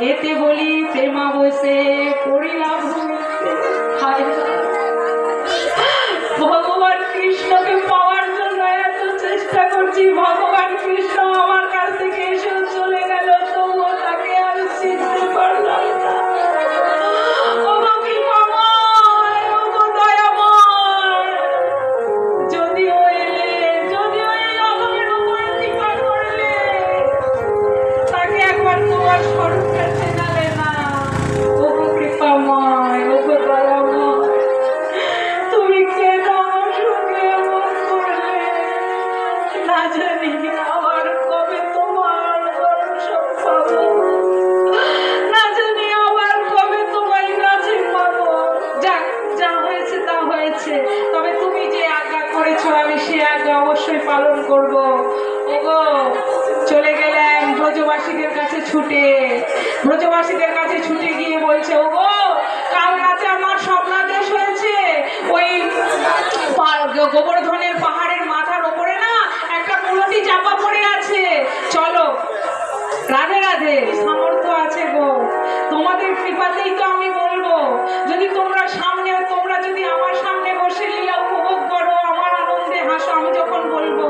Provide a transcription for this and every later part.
এতে বলি প্রেমা বসে পড়িলাম ভগবান কৃষ্ণকে পাওয়ার জন্য এত চেষ্টা করছি, ভগবান কৃষ্ণ আমার কাছ থেকে এসে চলে গেল, তবুও তাকে আর চিনতে পারলাম না। তবে তুমি যে আজ্ঞা করেছো আমি সে আজ্ঞা অবশ্যই পালন করব। ওগো চলে গেলেন ব্রজবাসীদের কাছে ছুটে, ব্রজবাসীদের কাছে ছুটে গিয়ে বলছে, ওগো কাল রাতে আমার স্বপ্নাদেশ হয়েছে, ওই গোবর্ধনের পাহাড়ের মাথার ওপরে না একটা মূর্তি চাপা পড়ে আছে, চলো। রাধে রাধে, সামর্থ্য আছে গো, তোমাদের কৃপাতেই তো আমি বলবো। যদি তোমরা সামনে, তোমরা যদি আমার সামনে বসে লীলা উপভোগ করো, আমার আনন্দে হাসো, আমি যখন বলবো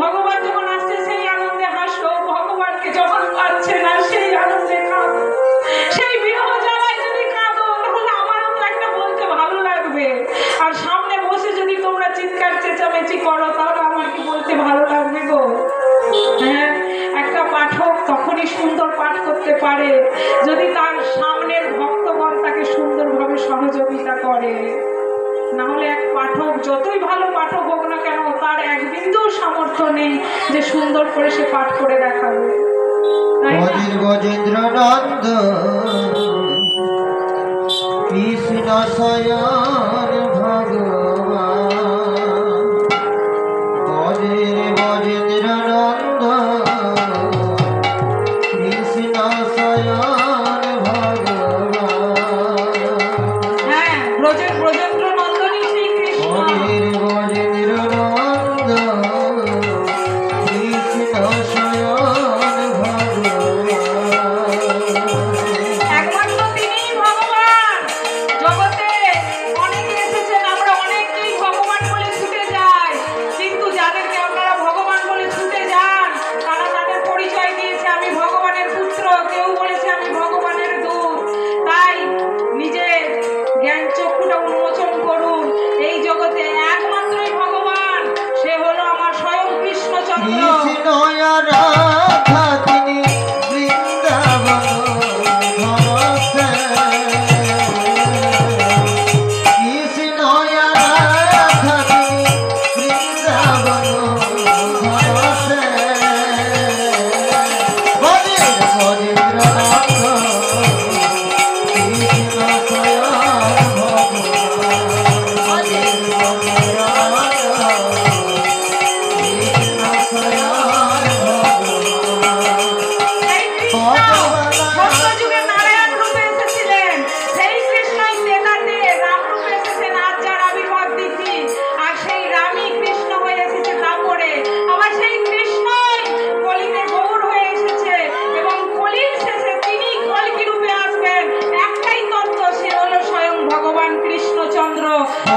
ভগবান যখন আসছে সেই আনন্দে হাসো, ভগবানকে যখন পাচ্ছে না সেই আনন্দে কাঁদো, সেই বিরহ জ্বালায় যদি কাঁদো তাহলে আমারও তো একটা বলতে ভালো লাগবে। আর সামনে বসে যদি তোমরা চিৎকার চেঁচামেচি করো তাহলে আমার কি বলতে ভালো লাগবে গো? হ্যাঁ, একটা পাঠক তখনই সুন্দর পাঠ করতে পারে যদি তার সামনের ভক্তগণ তাকে সুন্দরভাবে সহযোগিতা করে। না হলে এক পাঠক যতই ভালো পাঠক হোক না কেন, তার এক বিন্দু সামর্থ্য নেই যে সুন্দর করে সে পাঠ করে দেখাবে। গজেন্দ্রনন্দ কৃষ্ণ শয়ন ভগবান, গজেন্দ্রনন্দ কৃষ্ণ শয়ন ভগবান। হ্যাঁ, ব্রজেন্দ্র নন্দনী শ্রী কৃষ্ণ, গজেন্দ্রনন্দ কৃষ্ণ শয়ন ভগবান। একমাত্র তিনিই ভগবান। জগতে অনেকে এসেছেন, আমরা অনেকেই ভগবান বলে ছুটে যাই, কিন্তু যাদেরকে আপনারা ভগবান বলে ছুটে যান তারা তাদের পরিচয় দিয়েছে আমি ভগবানের পুত্র, কেউ বলেছে আমি ভগবানের দূত। তাই নিজের জ্ঞান চক্ষুটা উন্মোচন করুন, এই জগতে একমাত্রই ভগবান, সে হলো আমার স্বয়ং কৃষ্ণচন্দ্র।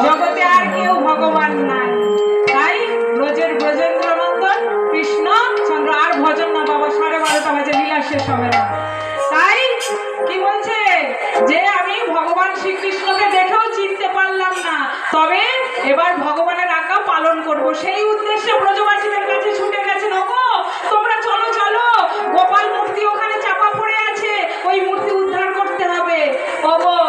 জগতে আর কেউ ভগবান নাই। তাই ব্রজেন্দ্র নন্দন কৃষ্ণ চন্দ্র। আর ভজন না বাবা, 12:30 বাজে, লীলা শেষ হবে না। তাই কি বলছে যে আমি ভগবান শ্রীকৃষ্ণকে দেখেও চিনতে পারলাম না, তবে এবার ভগবানের আজ্ঞা পালন করব, সেই উদ্দেশ্যে ব্রজবাসীদের কাছে ছুটে গেছেন। ওগো তোমরা চলো চলো, গোপাল মূর্তি ওখানে চাপা পড়ে আছে, ওই মূর্তি উদ্ধার করতে হবে। ওগো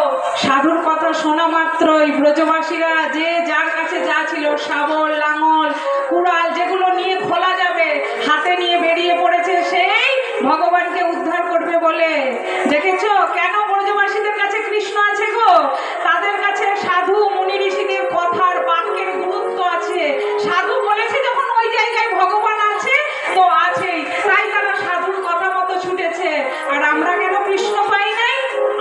সাধুর কথা শোনা মাত্রই ব্রজবাসীরা যে যার কাছে যা ছিল, শাবল, লাঙল, কুড়াল, যেগুলো নিয়ে খোলা যাবে হাতে নিয়ে বেরিয়ে পড়েছে সেই ভগবানকে উদ্ধার করবে বলে। দেখেছো কেন ব্রজবাসীদের কাছে কৃষ্ণ আছে গো? তাদের কাছে সাধু মুনি ঋষিদের কথার বাক্যের গুরুত্ব আছে। সাধু বলেছে যখন ওই জায়গায় ভগবান আছে তো আছেই, তাই তারা সাধুর কথা মতো ছুটেছে। আর আমরা কেন কৃষ্ণ পাই নাই?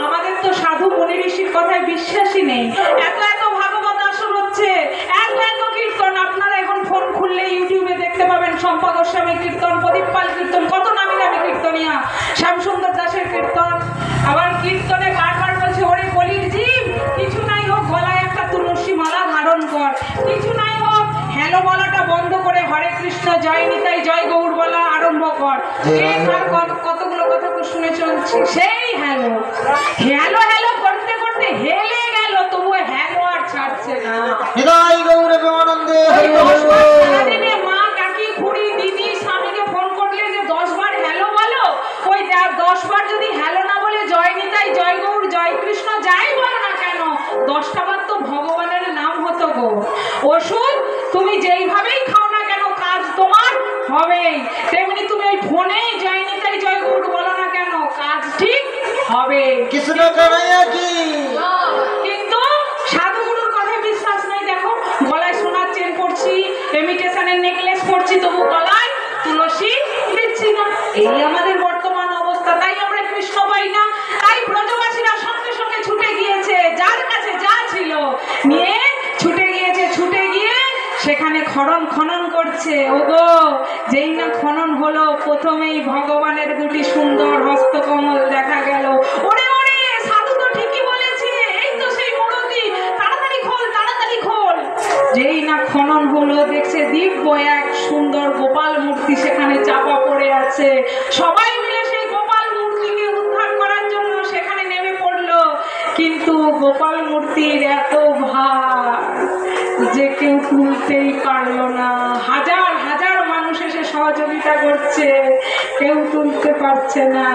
আমাদের তো সাধু মুনি ঋষির কথায় বিশ্বাসই নেই। এত এত ভাগবত আসর হচ্ছে, এত এত কীর্তন, আপনারা এখন ফোন খুললে ইউটিউবে দেখতে পাবেন শম্পা গোস্বামী কীর্তন, প্রদীপ পাল কীর্তন, কত নামি দামি কীর্তনিয়া, শ্যামসুন্দর দাসের কীর্তন, হ্যালো বলাটা বন্ধ করে হরে কৃষ্ণ জয় নিতাই জয় গৌর বলা আরম্ভ কর। এই তার কতগুলো কথা শুনে চলছি, সেই হ্যালো হ্যালো হ্যালো করতে করতে হেলে গেল, তবুও হ্যালো আর ছাড়ছে না। নিতাই গৌর প্রেমানন্দে হরি ওই হরি 10 বার সারাদিনে মা কাকি খুড়ি দিদি স্বামীকে ফোন করলে যে 10 বার হ্যালো বলো, ওই 10 বার যদি হ্যালো না বলে জয় নিতাই জয় গৌর জয় কৃষ্ণ যাই বলো না কেন, 10টা বার তো ভগবানের নাম হতো গো। ওষুধ তুমি যেইভাবেই খাও না কেন কাজ তোমার হবেই, তেমনি তুমি ওই ফোনে জয় নিতাই জয় গৌর বলো না কেন কাজ ঠিক হবে। কৃষ্ণ কানাইয়া কি কিন্তু সাধুগুরুর কথায় বিশ্বাস নেই। দেখো গলায় সোনার চেন পরছি, ইমিটেশনের নেকলেস পরছি, তবু গলায় তুলসী দিচ্ছি না। এই আমাদের বর্তমান অবস্থা, তাই আমরা কৃষ্ণ পাই না। তাই ব্রজবাসীরা সঙ্গে সঙ্গে ছুটে গিয়েছে, যার কাছে যা ছিল নিয়ে ছুটে গিয়েছে, ছুটে গিয়ে সেখানে খনন করছে। ওগো যেই না খনন হলো, প্রথমেই ভগবানের দুটি সুন্দর হস্তকমল দেখা গেল। ওরে ওরে সাধু তো ঠিকই বলেছে, এই তো সেই মূর্তি, তাড়াতাড়ি খোল তাড়াতাড়ি খোল। যেই না খনন হলো, দেখছে দিব্য এক সুন্দর গোপাল মূর্তি সেখানে চাপা পড়ে আছে। সবাই মিলে সেই গোপাল মূর্তিকে উদ্ধার করার জন্য সেখানে নেমে পড়লো, কিন্তু গোপাল মূর্তির এত ভার যে কেউ তুলতেই পারলো না। হাজার হাজার মানুষ এসে সহযোগিতা করছে, কেউ তুলতে পারছে না।